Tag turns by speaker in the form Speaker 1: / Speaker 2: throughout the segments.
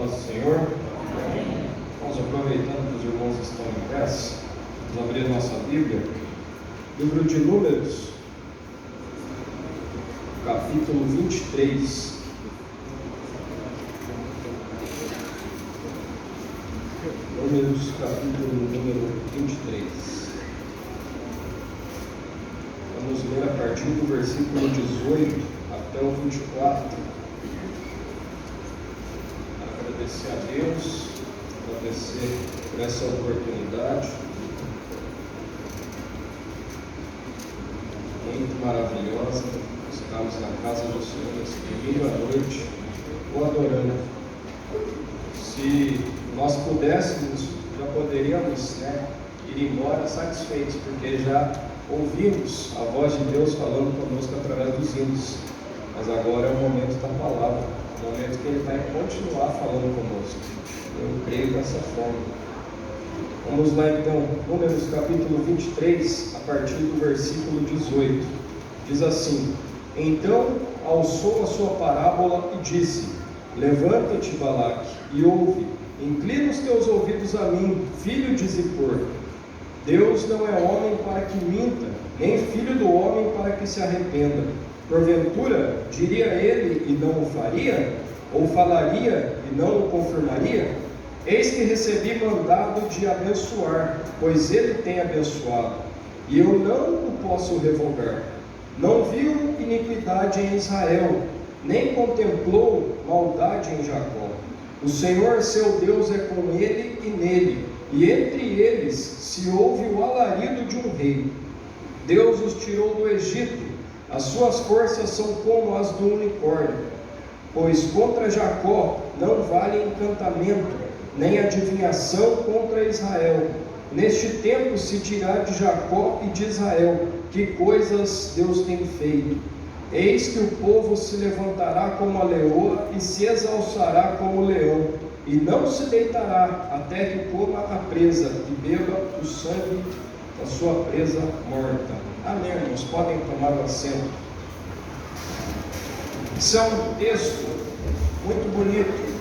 Speaker 1: paz do Senhor. Vamos aproveitando que os irmãos estão em pé, vamos abrir a nossa Bíblia, livro de Números, capítulo 23. Números, capítulo número 23. Vamos ler a partir do versículo 18 até o 24. Agradecer a Deus, agradecer por essa oportunidade muito maravilhosa. Estamos na casa do Senhor nesse domingo à noite, o adorando. Se nós pudéssemos, já poderíamos ir embora satisfeitos, porque já ouvimos a voz de Deus falando conosco através dos hinos. Mas agora é o momento da palavra, o momento que Ele vai continuar falando conosco. Eu creio dessa forma. Vamos lá então, Números capítulo 23, a partir do versículo 18. Diz assim: Então alçou a sua parábola e disse: Levanta-te, Balaque, e ouve, inclina os teus ouvidos a mim, filho de Zippor. Deus não é homem para que minta, nem filho do homem para que se arrependa. Porventura, diria ele e não o faria? Ou falaria e não o confirmaria? Eis que recebi mandado de abençoar, pois ele tem abençoado, e eu não o posso revogar. Não viu iniquidade em Israel, nem contemplou maldade em Jacó. O Senhor seu Deus é com ele e nele, e entre eles se ouve o alarido de um rei. Deus os tirou do Egito, as suas forças são como as do unicórnio. Pois contra Jacó não vale encantamento, nem adivinhação contra Israel. Neste tempo se dirá de Jacó e de Israel: que coisas Deus tem feito. Eis que o povo se levantará como a leoa e se exalçará como o leão, e não se deitará até que coma a presa e beba o sangue da sua presa morta. Amém, irmãos? Podem tomar o assento. Esse é um texto muito bonito.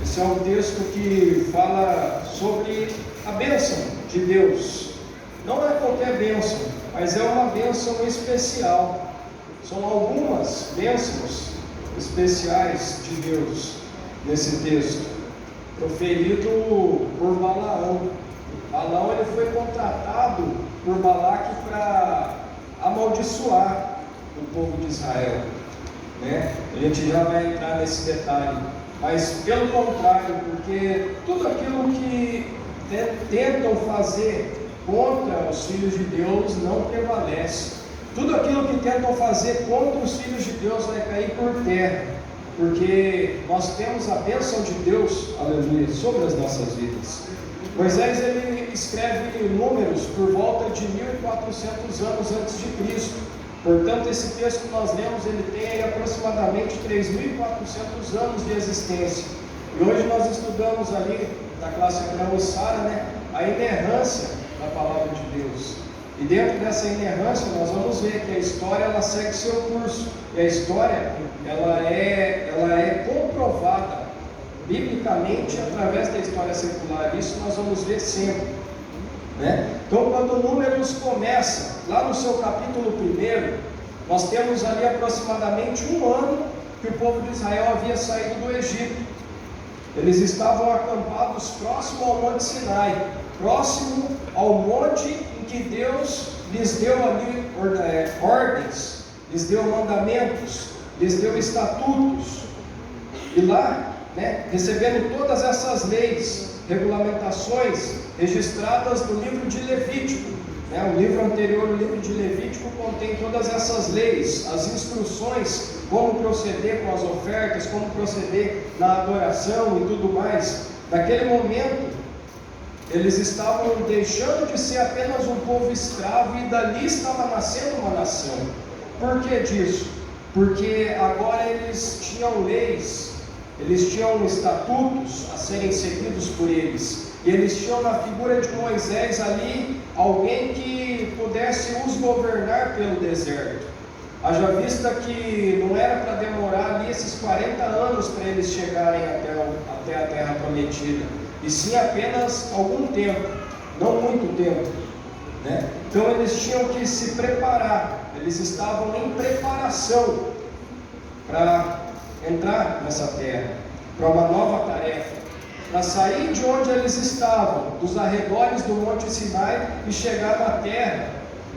Speaker 1: Esse é um texto que fala sobre a bênção de Deus. Não é qualquer bênção, mas é uma bênção especial. São algumas bênçãos especiais de Deus nesse texto, proferido por Balaão. Balaão ele foi contratado por Balaque para amaldiçoar o povo de Israel. A gente já vai entrar nesse detalhe. Mas pelo contrário, porque tudo aquilo que tentam fazer contra os filhos de Deus não prevalece. Tudo aquilo que tentam fazer contra os filhos de Deus vai cair por terra, porque nós temos a bênção de Deus, aleluia, sobre as nossas vidas. Moisés ele escreve Números por volta de 1400 anos antes de Cristo. Portanto, esse texto que nós lemos, ele tem aí aproximadamente 3.400 anos de existência. E hoje nós estudamos ali, na classe Abraão e Sara, a inerrância da palavra de Deus. E dentro dessa inerrância, nós vamos ver que a história ela segue seu curso. E a história ela é comprovada biblicamente através da história secular. Isso nós vamos ver sempre. Então, quando Números começa, lá no seu capítulo 1, nós temos ali aproximadamente um ano que o povo de Israel havia saído do Egito. Eles estavam acampados próximo ao Monte Sinai, próximo ao monte em que Deus lhes deu ali ordens, lhes deu mandamentos, lhes deu estatutos. E lá, recebendo todas essas leis, regulamentações registradas no livro de Levítico. O livro anterior, o livro de Levítico, contém todas essas leis, as instruções, como proceder com as ofertas, como proceder na adoração e tudo mais. Naquele momento, eles estavam deixando de ser apenas um povo escravo e dali estava nascendo uma nação. Por que disso? Porque agora eles tinham leis, eles tinham estatutos a serem seguidos por eles. E eles tinham na figura de Moisés ali alguém que pudesse os governar pelo deserto. Haja vista que não era para demorar ali esses 40 anos para eles chegarem até até a terra prometida, e sim apenas algum tempo, não muito tempo, né? Então eles tinham que se preparar, eles estavam em preparação para entrar nessa terra, para uma nova tarefa, para sair de onde eles estavam, dos arredores do Monte Sinai, e chegar na terra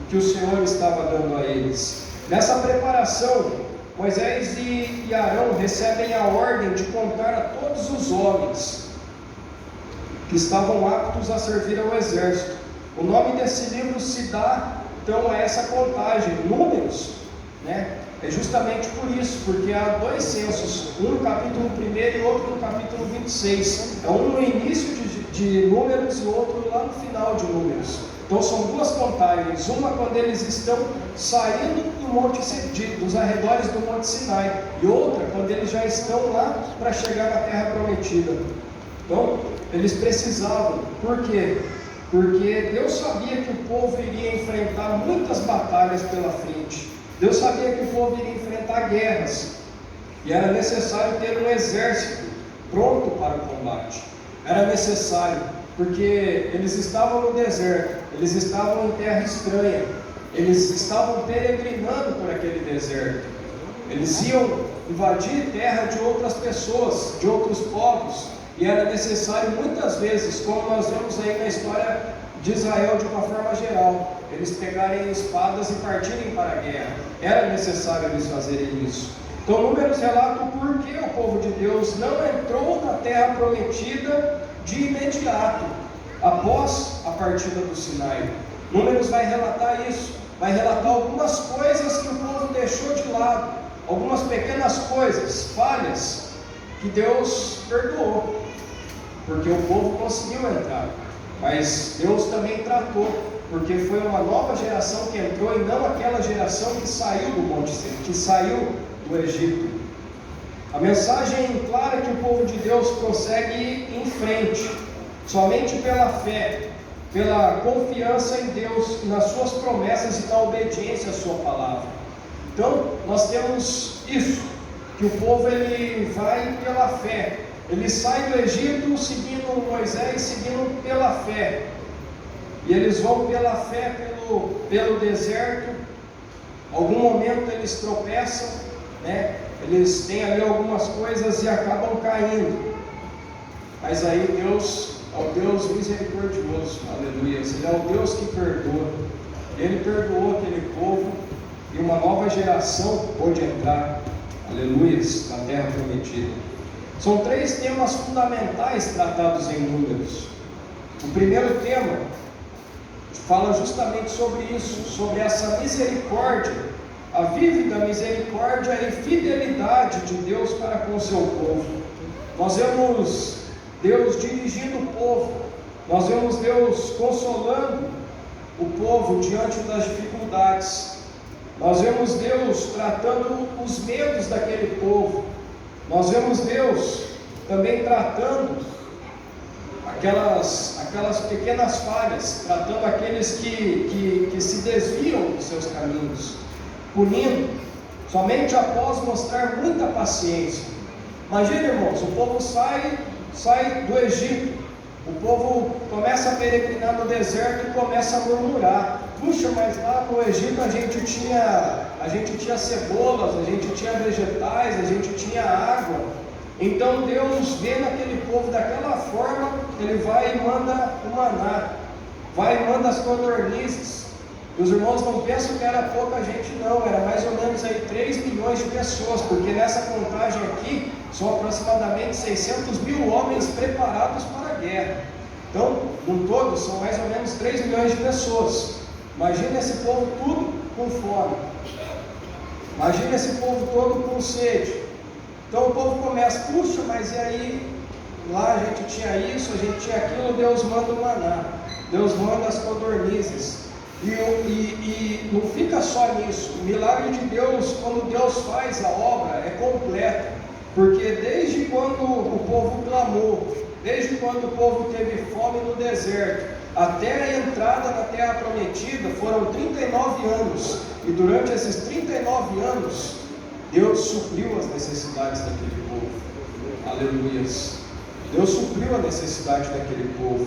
Speaker 1: que o Senhor estava dando a eles. Nessa preparação, Moisés e Arão recebem a ordem de contar a todos os homens que estavam aptos a servir ao exército. O nome desse livro se dá então a essa contagem, Números, né? É justamente por isso, porque há dois censos, um no capítulo 1 e outro no capítulo 26. É um no início de Números e outro lá no final de Números. Então são duas contagens, uma quando eles estão saindo dos arredores do Monte Sinai, e outra quando eles já estão lá para chegar na terra prometida. Então eles precisavam, por quê? Porque Deus sabia que o povo iria enfrentar muitas batalhas pela frente. Deus sabia que o povo iria enfrentar guerras, e era necessário ter um exército pronto para o combate. Era necessário, porque eles estavam no deserto, eles estavam em terra estranha, eles estavam peregrinando por aquele deserto, eles iam invadir terra de outras pessoas, de outros povos, e era necessário muitas vezes, como nós vemos aí na história de Israel de uma forma geral, eles pegarem espadas e partirem para a guerra. Era necessário eles fazerem isso. Então Números relata o porquê o povo de Deus não entrou na terra prometida de imediato, após a partida do Sinai. Números vai relatar isso, vai relatar algumas coisas que o povo deixou de lado, algumas pequenas coisas, falhas, que Deus perdoou, porque o povo conseguiu entrar, mas Deus também tratou, porque foi uma nova geração que entrou e não aquela geração que saiu do Monte Sinai, que saiu do Egito. A mensagem clara é que o povo de Deus prossegue em frente, somente pela fé, pela confiança em Deus, nas suas promessas e na obediência à sua palavra. Então, nós temos isso, que o povo ele vai pela fé, ele sai do Egito seguindo Moisés, seguindo pela fé, e eles vão pela fé pelo deserto. Algum momento eles tropeçam, né? Eles têm ali algumas coisas e acabam caindo, mas aí Deus é o Deus misericordioso, aleluia. Ele é o Deus que perdoa. Ele perdoou aquele povo e uma nova geração pôde entrar, aleluia, na terra prometida. São três temas fundamentais tratados em Números. O primeiro tema fala justamente sobre isso, sobre essa misericórdia, a vívida misericórdia e fidelidade de Deus para com o seu povo. Nós vemos Deus dirigindo o povo, nós vemos Deus consolando o povo diante das dificuldades, nós vemos Deus tratando os medos daquele povo, nós vemos Deus também tratando aquelas pequenas falhas, tratando aqueles que se desviam dos seus caminhos, punindo, somente após mostrar muita paciência. Imagina, irmãos, o povo sai do Egito, o povo começa a peregrinar no deserto e começa a murmurar: puxa, mas lá no Egito a gente tinha cebolas, a gente tinha vegetais, a gente tinha água. Então Deus vê naquele povo daquela forma, Ele vai e manda o maná, vai e manda as codornizes. E os irmãos não pensam que era pouca gente, não, era mais ou menos aí 3 milhões de pessoas, porque nessa contagem aqui são aproximadamente 600 mil homens preparados para a guerra. Então, no todo, são mais ou menos 3 milhões de pessoas. Imagina esse povo tudo com fome, imagina esse povo todo com sede. Então o povo começa: puxa, mas e aí? Lá a gente tinha isso, a gente tinha aquilo. Deus manda o maná, Deus manda as codornizes. E não fica só nisso. O milagre de Deus, quando Deus faz a obra, é completa, porque desde quando o povo clamou, desde quando o povo teve fome no deserto, até a entrada na terra prometida, foram 39 anos, e durante esses 39 anos, Deus supriu as necessidades daquele povo, aleluias. Deus supriu a necessidade daquele povo.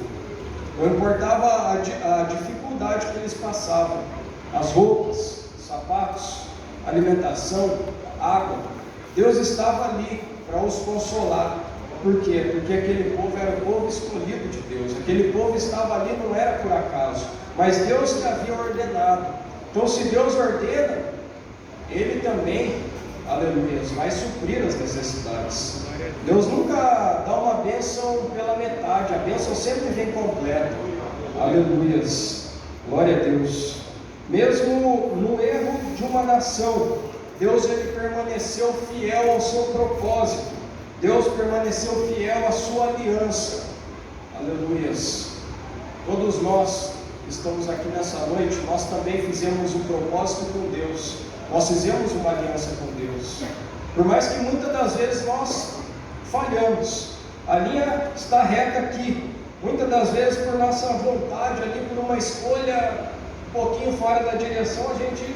Speaker 1: Não importava a dificuldade que eles passavam, as roupas, sapatos, alimentação, água. Deus estava ali para os consolar. Por quê? Porque aquele povo era o povo escolhido de Deus. Aquele povo estava ali, não era por acaso, mas Deus que havia ordenado. Então, se Deus ordena, Ele também, aleluia, vai suprir as necessidades. Deus nunca dá uma bênção pela metade, a bênção sempre vem completa. Aleluias, glória a Deus. Mesmo no erro de uma nação, Deus ele permaneceu fiel ao seu propósito. Deus permaneceu fiel à sua aliança. Aleluias. Todos nós que estamos aqui nessa noite, nós também fizemos um propósito com Deus. Nós fizemos uma aliança com Deus. Por mais que muitas das vezes nós falhamos, a linha está reta aqui. Muitas das vezes por nossa vontade, ali por uma escolha um pouquinho fora da direção, a gente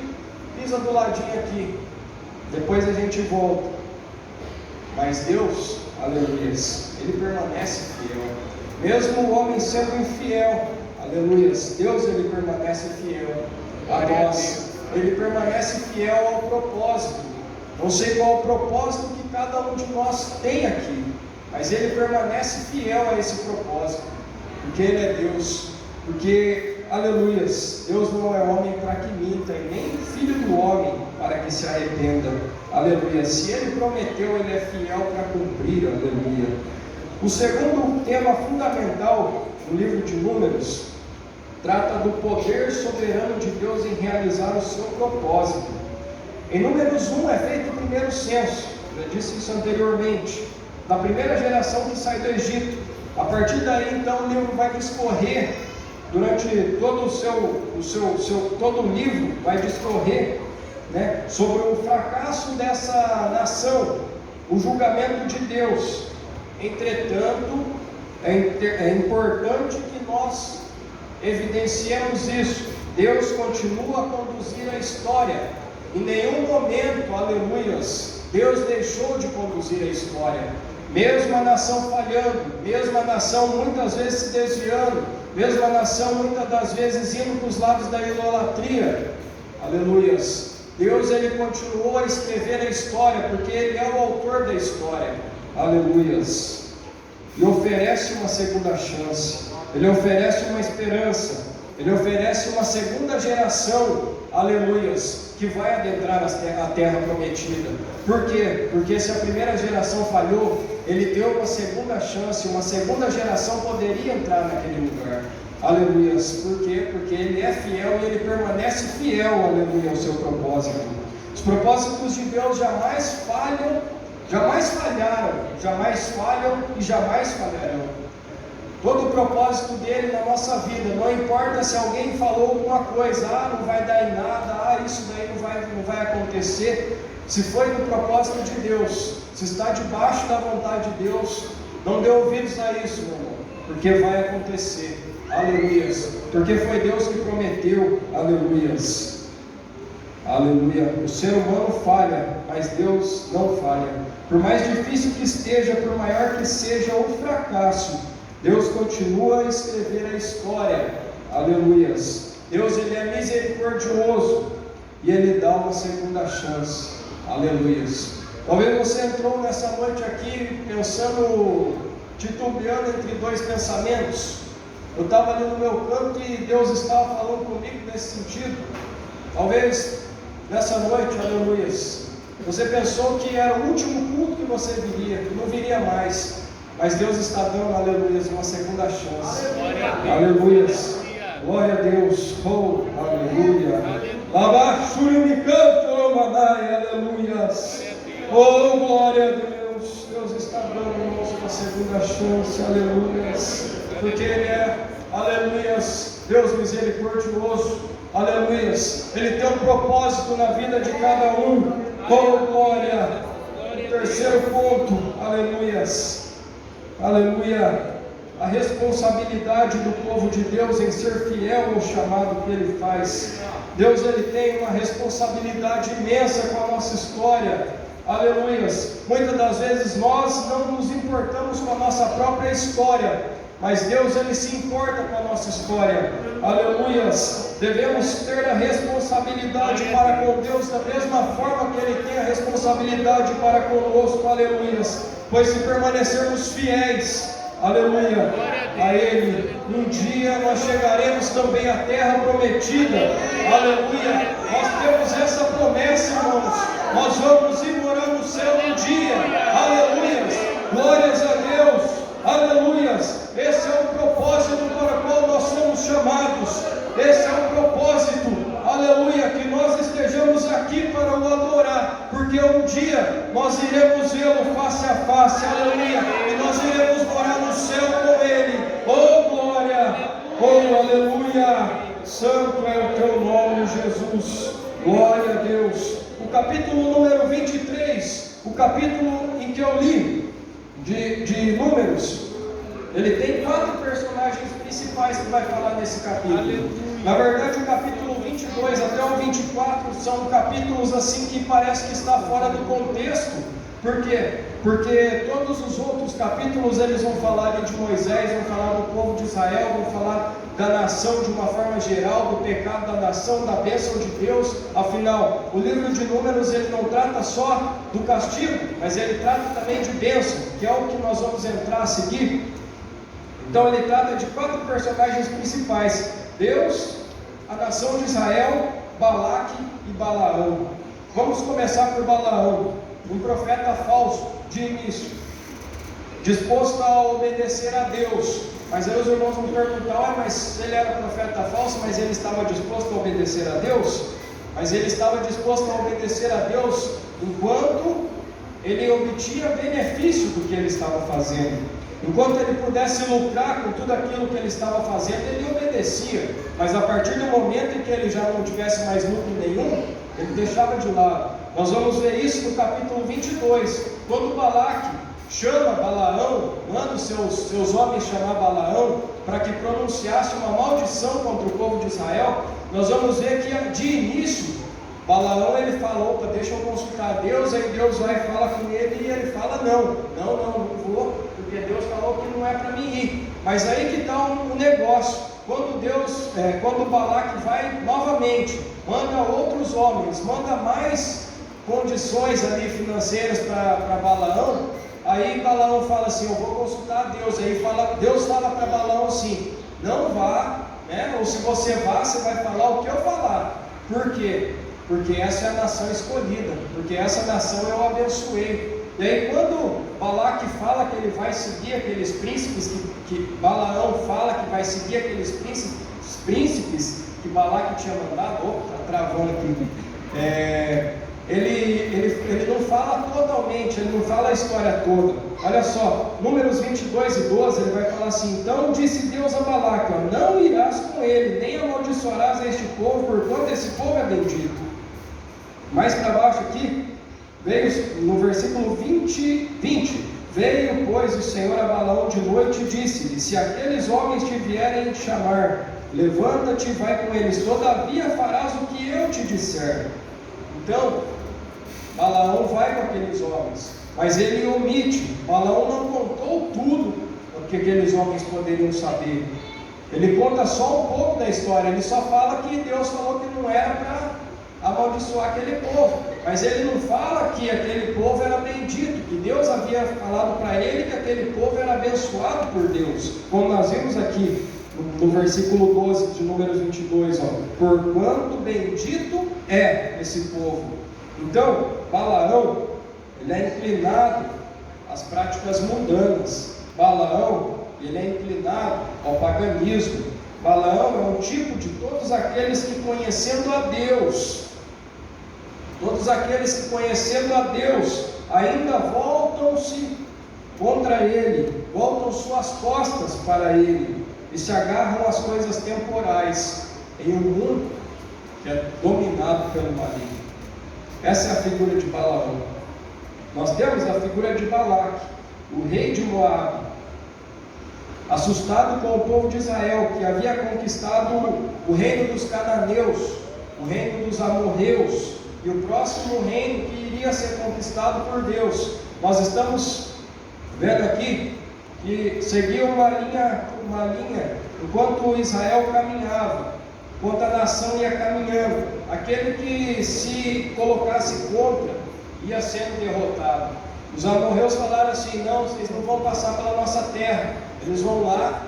Speaker 1: pisa do ladinho aqui. Depois a gente volta. Mas Deus, aleluia, Ele permanece fiel. Mesmo o homem sendo infiel, aleluia, Deus ele permanece fiel a nós. Ele permanece fiel ao propósito. Não sei qual o propósito que cada um de nós tem aqui, mas Ele permanece fiel a esse propósito, porque Ele é Deus. Porque, aleluia, Deus não é homem para que minta, e nem filho do homem para que se arrependa. Aleluia. Se Ele prometeu, Ele é fiel para cumprir. Aleluia. O segundo tema fundamental no livro de Números trata do poder soberano de Deus em realizar o seu propósito. Em Números 1 é feito o primeiro censo, já disse isso anteriormente, da primeira geração que sai do Egito. A partir daí, então, o livro vai discorrer, durante todo todo o livro vai discorrer, né, sobre o fracasso dessa nação, o julgamento de Deus. Entretanto, é importante que nós evidenciemos isso. Deus continua a conduzir a história. Em nenhum momento, aleluias, Deus deixou de conduzir a história. Mesmo a nação falhando, mesmo a nação muitas vezes se desviando, mesmo a nação muitas das vezes indo para os lados da idolatria, aleluias, Deus ele continuou a escrever a história, porque Ele é o autor da história, aleluias, e oferece uma segunda chance. Ele oferece uma esperança, Ele oferece uma segunda geração, aleluias, que vai adentrar a terra prometida. Por quê? Porque se a primeira geração falhou, Ele deu uma segunda chance, uma segunda geração poderia entrar naquele lugar. Aleluias. Por quê? Porque Ele é fiel e Ele permanece fiel, aleluia, ao seu propósito. Os propósitos de Deus jamais falham, jamais falharam, jamais falham e jamais falharão. Todo o propósito dele na nossa vida, não importa se alguém falou alguma coisa, não vai dar em nada, isso daí não vai acontecer. Se foi no propósito de Deus, se está debaixo da vontade de Deus, não dê ouvidos a isso, meu irmão, porque vai acontecer, aleluias, porque foi Deus que prometeu, aleluias, aleluia. O ser humano falha, mas Deus não falha. Por mais difícil que esteja, por maior que seja o fracasso, Deus continua a escrever a história, aleluias. Deus ele é misericordioso e Ele dá uma segunda chance, aleluias. Talvez você entrou nessa noite aqui pensando, titubeando entre dois pensamentos. Eu estava ali no meu canto e Deus estava falando comigo nesse sentido. Talvez nessa noite, aleluias, você pensou que era o último culto que você viria, que não viria mais. Mas Deus está dando, aleluia, uma segunda chance. Aleluia. Glória a Deus. Oh, aleluia. Aleluia. Oh, glória a Deus. Deus está dando uma segunda chance. Aleluia. Porque Ele é, aleluia, Deus misericordioso. Aleluia. Ele tem um propósito na vida de cada um. Oh, glória. O terceiro ponto. Aleluia. Aleluia, a responsabilidade do povo de Deus em ser fiel ao chamado que Ele faz. Deus ele tem uma responsabilidade imensa com a nossa história. Aleluias. Muitas das vezes nós não nos importamos com a nossa própria história, mas Deus, Ele se importa com a nossa história. Aleluias. Devemos ter a responsabilidade para com Deus da mesma forma que Ele tem a responsabilidade para conosco. Aleluias. Pois se permanecermos fiéis, aleluia, a Ele, um dia nós chegaremos também à terra prometida. Aleluia. Nós temos essa promessa, irmãos. Nós vamos ir morar no céu um dia. Aleluias. Glórias a Deus. Aleluias. Esse é o propósito para o qual nós somos chamados. Esse é o propósito, aleluia, que nós estejamos aqui para o adorar, porque um dia nós iremos vê-lo face a face, aleluia, e nós iremos morar no céu com Ele. Oh glória, oh aleluia, santo é o teu nome, Jesus, glória a Deus. O capítulo número 23, o capítulo em que eu li de Números, ele tem 4 personagens principais que vai falar nesse capítulo. Aleluia. Na verdade, o capítulo 22 até o 24 são capítulos assim que parece que está fora do contexto. Por quê? Porque todos os outros capítulos eles vão falar de Moisés, vão falar do povo de Israel, vão falar da nação de uma forma geral, do pecado da nação, da bênção de Deus. Afinal, o livro de Números ele não trata só do castigo, mas ele trata também de bênção, que é o que nós vamos entrar a seguir. Então ele trata de 4 personagens principais: Deus, a nação de Israel, Balaque e Balaão. Vamos começar por Balaão, um profeta falso de início, disposto a obedecer a Deus. Mas aí os irmãos vão perguntar: mas ele era profeta falso, mas ele estava disposto a obedecer a Deus? Mas ele estava disposto a obedecer a Deus enquanto ele obtinha benefício do que ele estava fazendo. Enquanto ele pudesse lucrar com tudo aquilo que ele estava fazendo, ele obedecia. Mas a partir do momento em que ele já não tivesse mais lucro nenhum, ele deixava de lado. Nós vamos ver isso no capítulo 22. Quando Balaque chama Balaão, manda os seus homens chamar Balaão para que pronunciasse uma maldição contra o povo de Israel, nós vamos ver que de início Balaão ele fala: opa, deixa eu consultar Deus. Aí Deus vai e fala com ele, e ele fala: não vou, porque Deus falou que não é para mim ir. Mas aí que está um negócio. Quando Balaque vai novamente, manda outros homens, manda mais condições ali financeiras para Balaão. Aí Balaão fala assim: eu vou consultar Deus. Aí Deus fala para Balaão assim: não vá, né? Ou se você vá, você vai falar o que eu falar. Por quê? Porque essa é a nação escolhida, porque essa nação eu abençoei. E aí quando Balaque fala que ele vai seguir aqueles príncipes, que Balaão fala que vai seguir aqueles príncipes que Balaque tinha mandado, está travando aqui, ele não fala totalmente, ele não fala a história toda. Olha só, Números 22 e 12, ele vai falar assim: então disse Deus a Balaque: não irás com ele, nem amaldiçoarás a este povo, porquanto esse povo é bendito. Mais para baixo aqui, veio no versículo 20: veio, pois, o Senhor a Balaão de noite e disse-lhe: se aqueles homens te vierem te chamar, levanta-te e vai com eles, todavia farás o que eu te disser. Então, Balaão vai com aqueles homens, mas ele omite. Balaão não contou tudo o que aqueles homens poderiam saber. Ele conta só um pouco da história, ele só fala que Deus falou que não era para amaldiçoar aquele povo, mas ele não fala que aquele povo era bendito, que Deus havia falado para ele que aquele povo era abençoado por Deus, como nós vimos aqui no versículo 12 de Números 22, porquanto bendito é esse povo. Então, Balaão, ele é inclinado às práticas mundanas. Balaão, ele é inclinado ao paganismo. Balaão é um tipo de todos aqueles que conhecendo a Deus, ainda voltam-se contra ele, voltam suas costas para ele e se agarram às coisas temporais em um mundo que é dominado pelo maligno. Essa é a figura de Balaão. Nós temos a figura de Balaque, o rei de Moabe, assustado com o povo de Israel, que havia conquistado o reino dos cananeus, o reino dos amorreus, e o próximo reino que queria ser conquistado por Deus. Nós estamos vendo aqui que seguia uma linha, enquanto Israel caminhava, enquanto a nação ia caminhando. Aquele que se colocasse contra ia sendo derrotado. Os amorreus falaram assim: não, vocês não vão passar pela nossa terra. Eles vão lá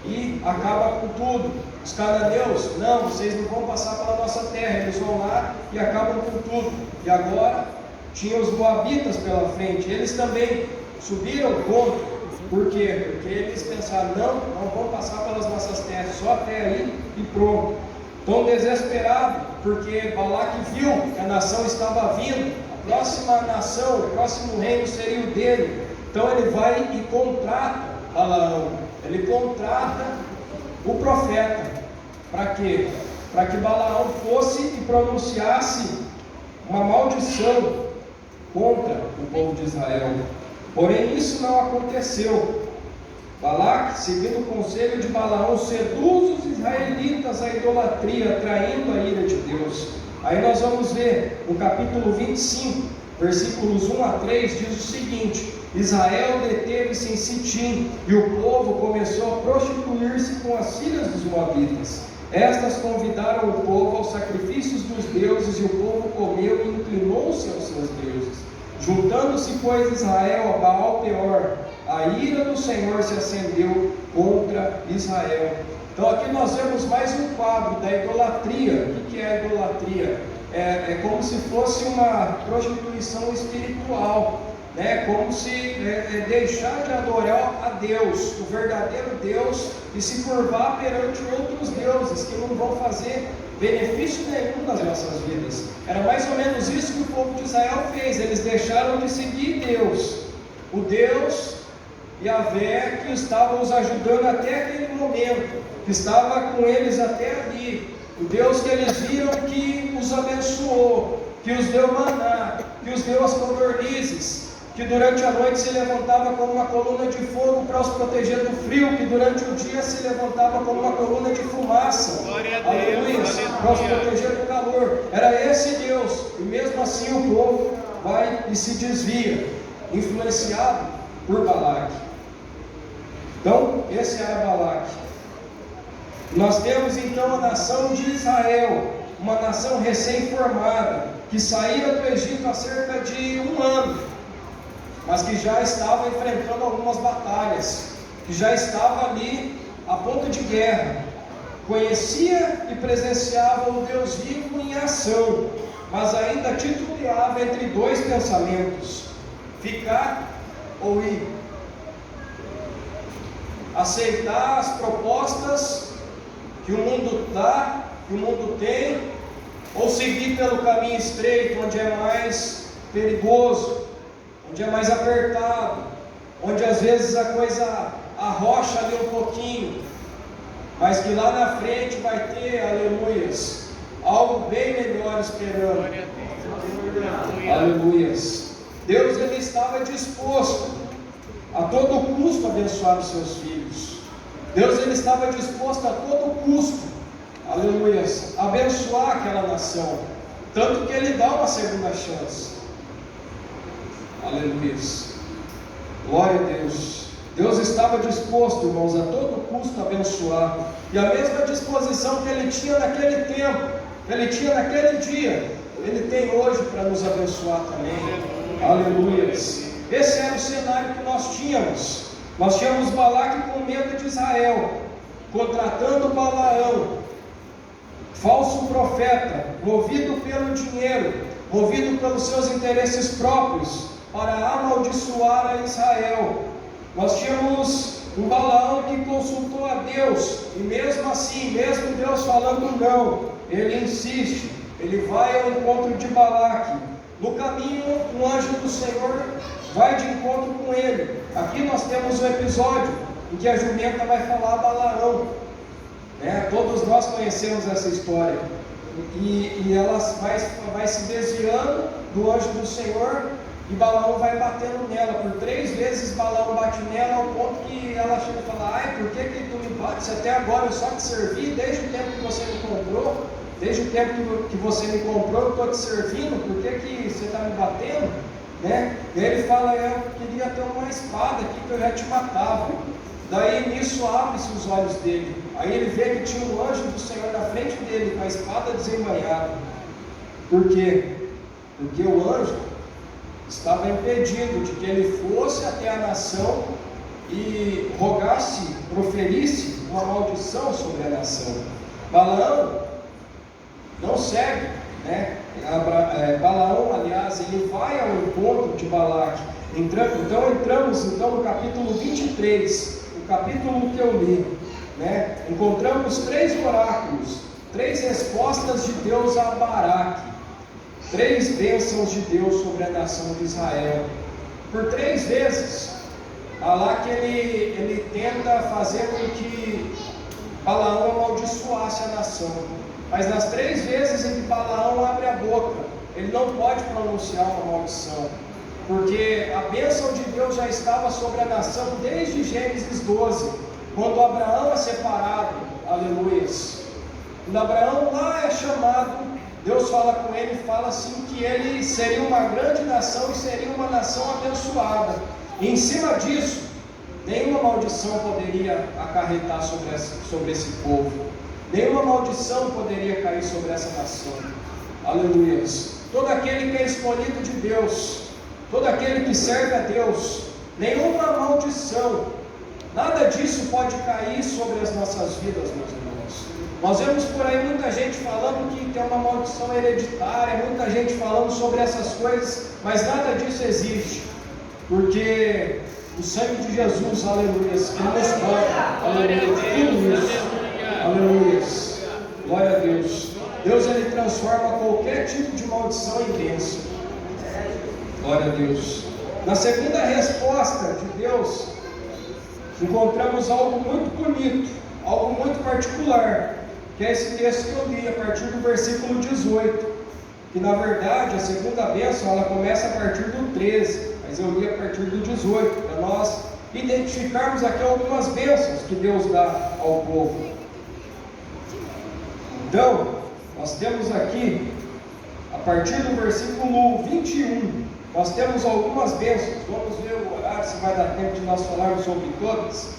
Speaker 1: e acabam com tudo. Os cananeus: não, vocês não vão passar pela nossa terra. Eles vão lá e acabam com tudo. E agora tinha os moabitas pela frente. Eles também subiram contra. Por quê? Porque eles pensaram: não vão passar pelas nossas terras, só até aí e pronto. Tão desesperado, porque Balaque viu que a nação estava vindo, a próxima nação, o próximo reino seria o dele. Então ele vai e contrata Balaão, ele contrata o profeta. Para quê? Para que Balaão fosse e pronunciasse uma maldição contra o povo de Israel. Porém isso não aconteceu. Balaque, seguindo o conselho de Balaão, seduz os israelitas à idolatria, traindo a ira de Deus. Aí nós vamos ver no capítulo 25, versículos 1 a 3, diz o seguinte: Israel deteve-se em Sitim, e o povo começou a prostituir-se com as filhas dos moabitas. Estas convidaram o povo aos sacrifícios dos deuses, e o povo comeu e inclinou-se aos seus deuses. Juntando-se, pois, Israel a Baal-peor, a ira do Senhor se acendeu contra Israel. Então aqui nós vemos mais um quadro da idolatria. O que é a idolatria? É como se fosse uma prostituição espiritual, né? Como se deixar de adorar a Deus, o verdadeiro Deus, e se curvar perante outros deuses que não vão fazer benefício nenhum nas nossas vidas. Era mais ou menos isso que o povo de Israel fez. Eles deixaram de seguir Deus, o Deus Yahvé, que estava os ajudando até aquele momento, que estava com eles até ali, o Deus que eles viram que os abençoou, que os deu maná, que os deu as codornizes, que durante a noite se levantava como uma coluna de fogo para os proteger do frio, que durante o dia se levantava como uma coluna de fumaça, aleluia, para os proteger do calor. Era esse Deus, e mesmo assim o povo vai e se desvia, influenciado por Balaque. Então, esse era Balaque. Nós temos então a nação de Israel, uma nação recém-formada, que saíra do Egito há cerca de 1 ano, mas que já estava enfrentando algumas batalhas, que já estava ali a ponto de guerra, conhecia e presenciava o Deus vivo em ação, mas ainda titubeava entre dois pensamentos: ficar ou ir, aceitar as propostas que o mundo dá, que o mundo tem, ou seguir pelo caminho estreito, onde é mais perigoso, onde é mais apertado, onde às vezes a coisa arrocha ali um pouquinho, mas que lá na frente vai ter, aleluias, algo bem melhor esperando. Aleluias. Deus, ele estava disposto a todo custo abençoar os seus filhos. Deus, ele estava disposto a todo custo, aleluias, abençoar aquela nação, tanto que ele dá uma segunda chance. Aleluias, glória a Deus. Deus estava disposto, irmãos, a todo custo abençoar, e a mesma disposição que ele tinha naquele tempo, que ele tinha naquele dia, ele tem hoje para nos abençoar também. Aleluias. Esse era o cenário que nós tínhamos. Nós tínhamos Balaque com medo de Israel, contratando Balaão, falso profeta, movido pelo dinheiro, movido pelos seus interesses próprios, para amaldiçoar a Israel. Nós tínhamos um Balaão que consultou a Deus, e mesmo assim, mesmo Deus falando não, ele insiste, ele vai ao encontro de Balaque. No caminho, um anjo do Senhor vai de encontro com ele. Aqui nós temos um episódio em que a jumenta vai falar a Balaão, né? Todos nós conhecemos essa história, e ela vai se desviando do anjo do Senhor, e Balaão vai batendo nela. Por 3 vezes Balaão bate nela, ao ponto que ela chega e fala: ai, por que tu me bates? Até agora eu só te servi, desde o tempo que você me comprou. Desde o tempo que você me comprou, eu estou te servindo, por que você está me batendo? Né? E aí ele fala, eu queria ter uma espada aqui que eu já te matava. Daí nisso abre-se os olhos dele. Aí ele vê que tinha um anjo do Senhor na frente dele, com a espada desembainhada. Por quê? Porque o anjo estava impedido de que ele fosse até a nação e rogasse, proferisse uma maldição sobre a nação. Balaão não segue, né? Balaão, aliás, ele vai ao encontro de Balaque. Então entramos no capítulo 23, o capítulo que eu li, né? Encontramos 3 oráculos, 3 respostas de Deus a Baraque, 3 bênçãos de Deus sobre a nação de Israel. Por 3 vezes, Balaque ele tenta fazer com que Balaão amaldiçoasse a nação. Mas nas 3 vezes em que Balaão abre a boca, ele não pode pronunciar uma maldição, porque a bênção de Deus já estava sobre a nação desde Gênesis 12, quando Abraão é separado, aleluias. Quando Abraão lá é chamado, Deus fala com ele e fala assim que ele seria uma grande nação e seria uma nação abençoada. E em cima disso, nenhuma maldição poderia acarretar sobre esse povo. Nenhuma maldição poderia cair sobre essa nação. Aleluias. Todo aquele que é escolhido de Deus, todo aquele que serve a Deus, nenhuma maldição, nada disso pode cair sobre as nossas vidas, meus irmãos. Nós vemos por aí muita gente falando que tem uma maldição hereditária, muita gente falando sobre essas coisas, mas nada disso existe, porque o sangue de Jesus, aleluia, que nos toca, aleluia, tudo isso, aleluia, glória a Deus. Deus, ele transforma qualquer tipo de maldição em bênção, glória a Deus. Na segunda resposta de Deus, encontramos algo muito bonito, algo muito particular, que é esse texto que eu li, a partir do versículo 18, que na verdade a segunda bênção, ela começa a partir do 13, mas eu li a partir do 18, para nós identificarmos aqui algumas bênçãos que Deus dá ao povo. Então, nós temos aqui, a partir do versículo 21, nós temos algumas bênçãos. Vamos ver o horário, se vai dar tempo de nós falarmos sobre todas.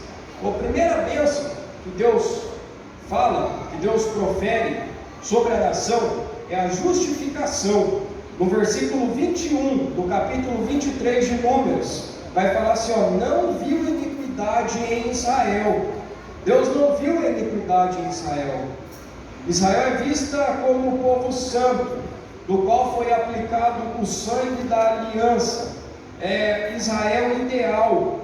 Speaker 1: A primeira bênção que Deus fala, que Deus profere sobre a nação, é a justificação. No versículo 21 do capítulo 23 de Números, vai falar assim, não viu iniquidade em Israel. Deus não viu iniquidade em Israel. Israel é vista como o povo santo, do qual foi aplicado o sangue da aliança. É Israel ideal.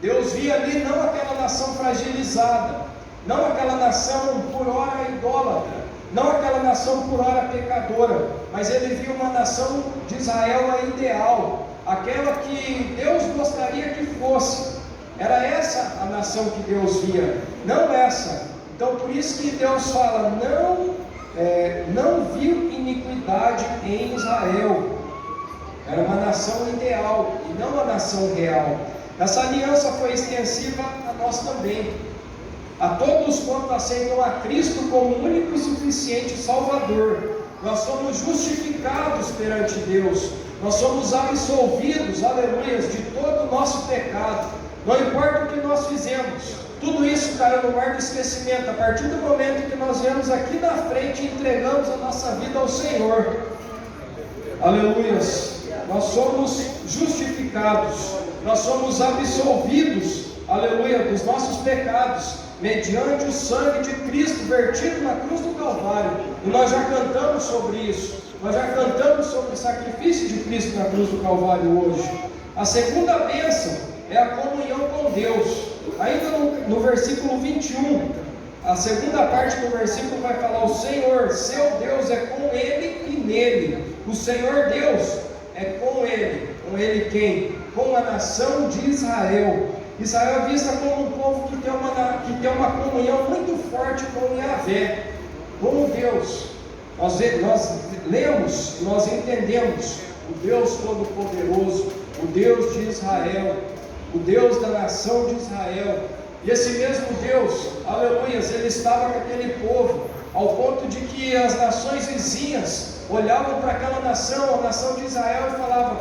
Speaker 1: Deus via ali não aquela nação fragilizada, não aquela nação por ora idólatra, não aquela nação por ora pecadora, mas ele viu uma nação de Israel ideal, aquela que Deus gostaria que fosse. Era essa a nação que Deus via, não essa. Então por isso que Deus fala, não viu iniquidade em Israel. Era uma nação ideal e não uma nação real. Essa aliança foi extensiva a nós também, a todos quanto aceitam a Cristo como único e suficiente Salvador. Nós somos justificados perante Deus, nós somos absolvidos, aleluia, de todo o nosso pecado. Não importa o que nós fizemos, tudo isso caiu no mar do esquecimento, a partir do momento que nós viemos aqui na frente e entregamos a nossa vida ao Senhor. Aleluia. Nós somos justificados, nós somos absolvidos, aleluia, dos nossos pecados, mediante o sangue de Cristo vertido na cruz do Calvário. E nós já cantamos sobre isso, nós já cantamos sobre o sacrifício de Cristo na cruz do Calvário hoje. A segunda bênção é a comunhão com Deus. Ainda no versículo 21, a segunda parte do versículo vai falar: o Senhor, seu Deus, é com ele e nele. O Senhor Deus é com ele quem? Com a nação de Israel. Israel é vista como um povo que tem uma comunhão muito forte com Yahvé, com Deus. Nós lemos, nós entendemos o Deus Todo-Poderoso, o Deus de Israel, o Deus da nação de Israel. E esse mesmo Deus, aleluia, ele estava com aquele povo, ao ponto de que as nações vizinhas olhavam para aquela nação, a nação de Israel, e falavam: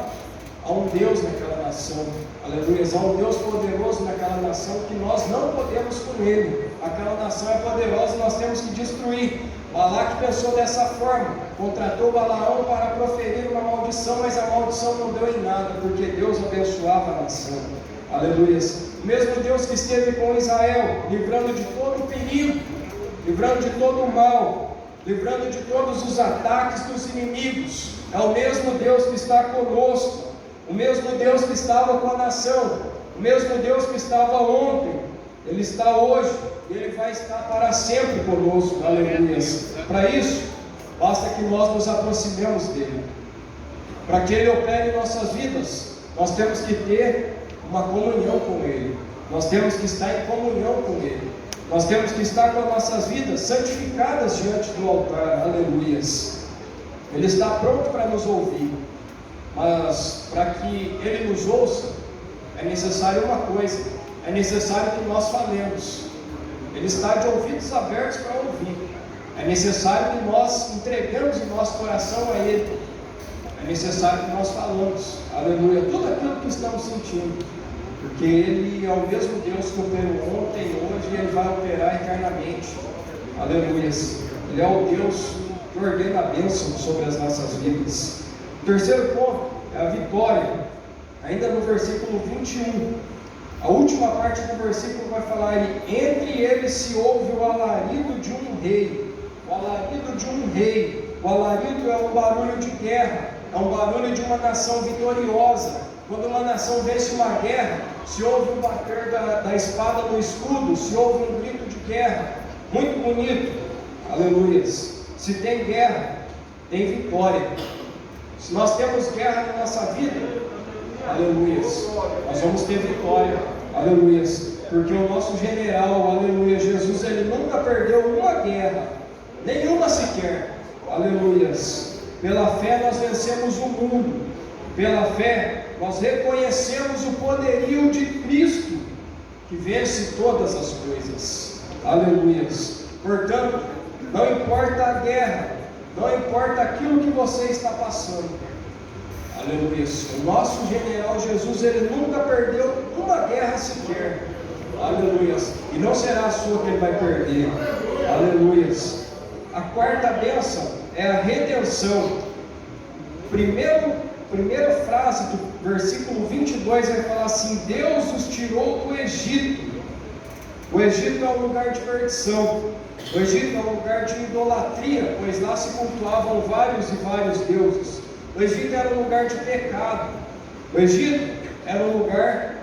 Speaker 1: há um Deus naquela nação, aleluia, há um Deus poderoso naquela nação, que nós não podemos com ele, aquela nação é poderosa, nós temos que destruir. Balaque pensou dessa forma, contratou Balaão para proferir uma maldição, mas a maldição não deu em nada, porque Deus abençoava a nação, aleluia. O mesmo Deus que esteve com Israel, livrando de todo o perigo, livrando de todo o mal, livrando de todos os ataques dos inimigos, é o mesmo Deus que está conosco, o mesmo Deus que estava com a nação, o mesmo Deus que estava ontem, Ele está hoje, e Ele vai estar para sempre conosco, aleluia. Para isso, basta que nós nos aproximemos dEle. Para que Ele opere em nossas vidas, nós temos que ter uma comunhão com Ele, nós temos que estar em comunhão com Ele, nós temos que estar com as nossas vidas santificadas diante do altar, aleluia. Ele está pronto para nos ouvir, mas para que Ele nos ouça, é necessário uma coisa, é necessário que nós falemos. Ele está de ouvidos abertos para ouvir, é necessário que nós entregamos o nosso coração a Ele, é necessário que nós falamos, aleluia, tudo aquilo que estamos sentindo, porque Ele é o mesmo Deus que operou ontem, hoje, e Ele vai operar eternamente, aleluia. Ele é o Deus que ordena a bênção sobre as nossas vidas. O terceiro ponto é a vitória, ainda no versículo 21, a última parte do versículo vai falar: entre eles se ouve o alarido de um rei. O alarido de um rei, o alarido é um barulho de guerra, é um barulho de uma nação vitoriosa. Quando uma nação vence uma guerra, se ouve um bater da espada no escudo, se ouve um grito de guerra, muito bonito, aleluia. Se tem guerra, tem vitória. Se nós temos guerra na nossa vida, aleluia, nós vamos ter vitória, aleluia, porque o nosso general, aleluia, Jesus, ele nunca perdeu uma guerra, nenhuma sequer, aleluia. Pela fé nós vencemos o mundo, pela fé nós reconhecemos o poderio de Cristo, que vence todas as coisas, aleluia. Portanto, não importa a guerra, não importa aquilo que você está passando, aleluia. O nosso general Jesus, ele nunca perdeu uma guerra sequer, aleluia. E não será a sua que ele vai perder, aleluia. A quarta bênção é a redenção. Primeira frase do versículo 22 vai falar assim: Deus os tirou do Egito. O Egito é um lugar de perdição, o Egito é um lugar de idolatria, pois lá se cultuavam vários e vários deuses. O Egito era um lugar de pecado, o Egito era um lugar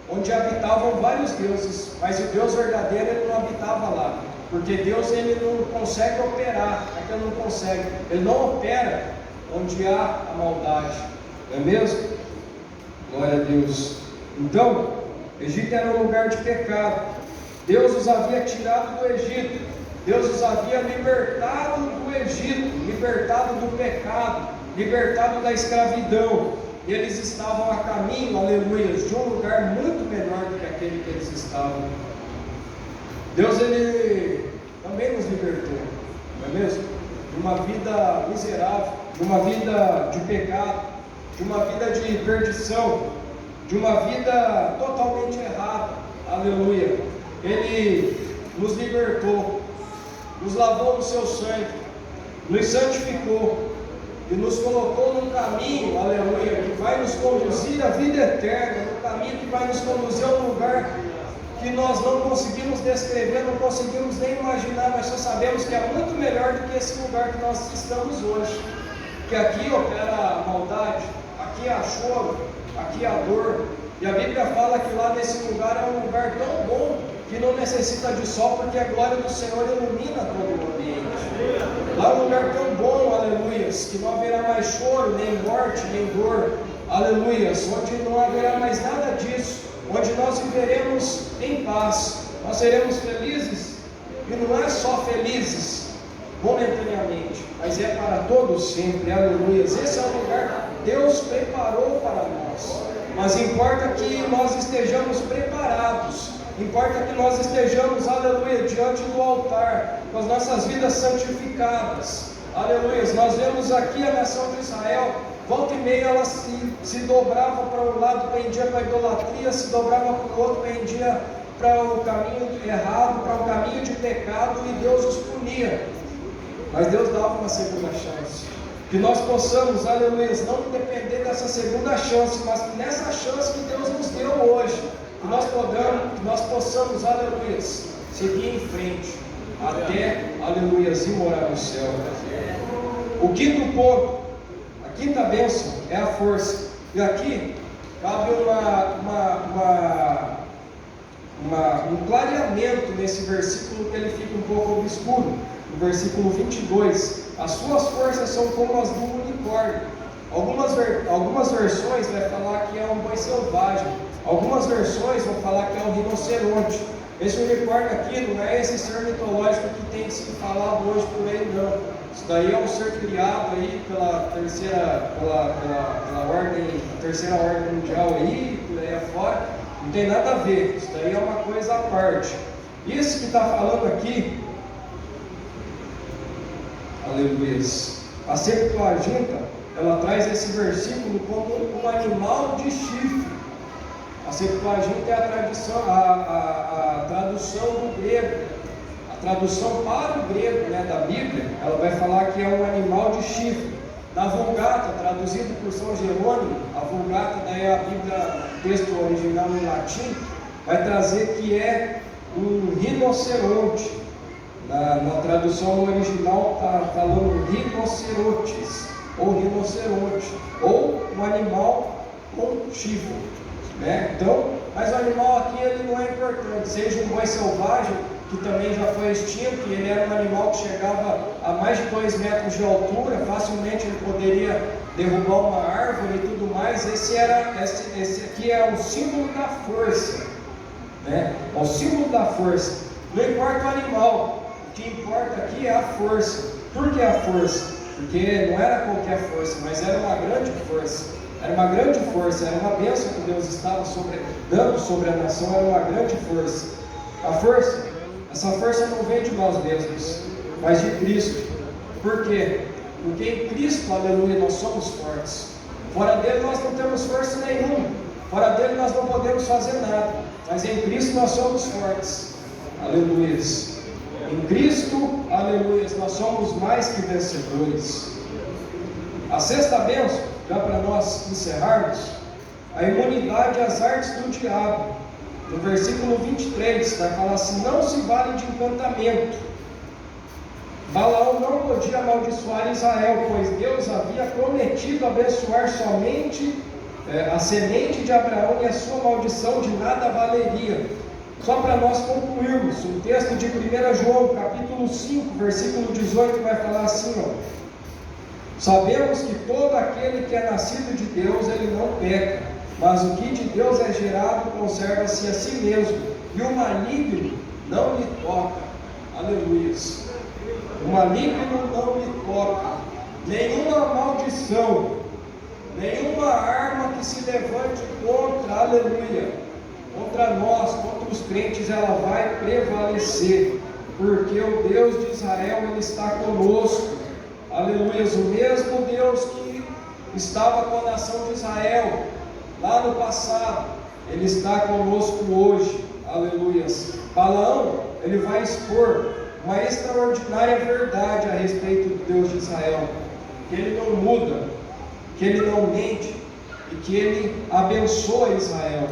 Speaker 1: onde habitavam vários deuses, mas o Deus verdadeiro ele não habitava lá, porque Deus ele não consegue operar, ele não consegue, ele não opera onde há a maldade, não é mesmo? Glória a Deus. Então, o Egito era um lugar de pecado. Deus os havia tirado do Egito, Deus os havia libertado do Egito, libertado do pecado, libertado da escravidão, e eles estavam a caminho, aleluia, de um lugar muito melhor do que aquele que eles estavam. Deus ele também nos libertou, não é mesmo? De uma vida miserável, de uma vida de pecado, de uma vida de perdição, de uma vida totalmente errada, aleluia. Ele nos libertou, nos lavou no seu sangue, nos santificou e nos colocou num caminho, aleluia, que vai nos conduzir à vida eterna, num caminho que vai nos conduzir a um lugar que nós não conseguimos descrever, não conseguimos nem imaginar, mas só sabemos que é muito melhor do que esse lugar que nós estamos hoje, que aqui opera a maldade, aqui há choro, aqui há dor, e a Bíblia fala que lá nesse lugar é um lugar tão bom, que não necessita de sol, porque a glória do Senhor ilumina todo o ambiente. Lá é um lugar tão bom, aleluias, que não haverá mais choro, nem morte, nem dor, aleluias, onde não haverá mais nada disso, onde nós viveremos em paz, nós seremos felizes, e não é só felizes momentaneamente, mas é para todos sempre, aleluias. Esse é o lugar que Deus preparou para nós, mas importa que nós estejamos preparados Importa que nós estejamos, aleluia, diante do altar, com as nossas vidas santificadas. Aleluia. Nós vemos aqui a nação de Israel, volta e meia ela se dobrava para um lado, pendia para a idolatria, se dobrava para o outro, pendia para o caminho errado, para o caminho de pecado, e Deus os punia. Mas Deus dava uma segunda chance. Que nós possamos, aleluia, não depender dessa segunda chance, mas nessa chance que Deus nos deu hoje, que nós possamos, aleluia, seguir em frente, até, aleluia, e morar no céu. O quinto ponto, a quinta bênção é a força. E aqui cabe um clareamento nesse versículo, que ele fica um pouco obscuro. No versículo 22, as suas forças são como as do unicórnio. Algumas versões vai falar que é um boi selvagem, algumas versões vão falar que é um rinoceronte. Esse unicórnio aqui não é esse ser mitológico que tem sido falado hoje por aí, não. Isso daí é um ser criado aí pela terceira ordem mundial aí, por aí afora. Não tem nada a ver, isso daí é uma coisa à parte. Isso que está falando aqui, aleluia, a Septuaginta, ela traz esse versículo como um animal de chifre. A Septuaginta é a tradução do grego. A tradução para o grego, né, da Bíblia, ela vai falar que é um animal de chifre. Na Vulgata, traduzido por São Jerônimo, a Vulgata, daí a Bíblia, texto original em latim, vai trazer que é um rinoceronte. Na tradução original está falando rinocerontes, ou rinoceronte, ou um animal com chifre, né? Então, mas o animal aqui ele não é importante, seja um boi selvagem, que também já foi extinto, e ele era um animal que chegava a mais de 2 metros de altura, facilmente ele poderia derrubar uma árvore e tudo mais. Esse aqui é o símbolo da força, né? É o símbolo da força. Não importa o animal, o que importa aqui é a força. Por que a força? Porque não era qualquer força, mas era uma grande força. Era uma grande força, era uma bênção que Deus estava dando sobre a nação, era uma grande força. A força, essa força não vem de nós mesmos, mas de Cristo. Por quê? Porque em Cristo, aleluia, nós somos fortes. Fora dele nós não temos força nenhuma. Fora dele nós não podemos fazer nada. Mas em Cristo nós somos fortes. Aleluia. Em Cristo, aleluia, nós somos mais que vencedores. A sexta bênção, já para nós encerrarmos, a imunidade às artes do diabo. No versículo 23, vai falar assim: não se vale de encantamento. Balaão não podia amaldiçoar Israel, pois Deus havia prometido abençoar somente a semente de Abraão, e a sua maldição de nada valeria. Só para nós concluirmos, o texto de 1 João, capítulo 5, versículo 18, vai falar assim, ó: sabemos que todo aquele que é nascido de Deus, ele não peca, mas o que de Deus é gerado conserva-se a si mesmo, e o maligno não lhe toca. Aleluia. O maligno não lhe toca. Nenhuma maldição, nenhuma arma que se levante contra, aleluia, contra nós, contra os crentes, ela vai prevalecer, porque o Deus de Israel, ele está conosco. Aleluia. O mesmo Deus que estava com a nação de Israel lá no passado, ele está conosco hoje. Aleluia. Balaão, ele vai expor uma extraordinária verdade a respeito do Deus de Israel, que ele não muda, que ele não mente, e que ele abençoa Israel,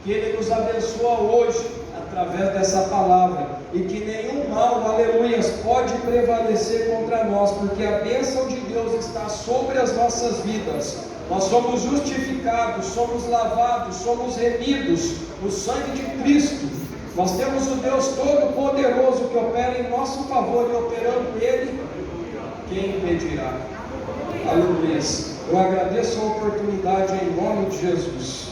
Speaker 1: que ele nos abençoa hoje através dessa palavra, e que nenhum mal, aleluia, pode prevalecer contra nós, porque a bênção de Deus está sobre as nossas vidas. Nós somos justificados, somos lavados, somos remidos no sangue de Cristo. Nós temos o Deus Todo-Poderoso que opera em nosso favor, e operando Ele, quem impedirá? Aleluia. Eu agradeço a oportunidade em nome de Jesus.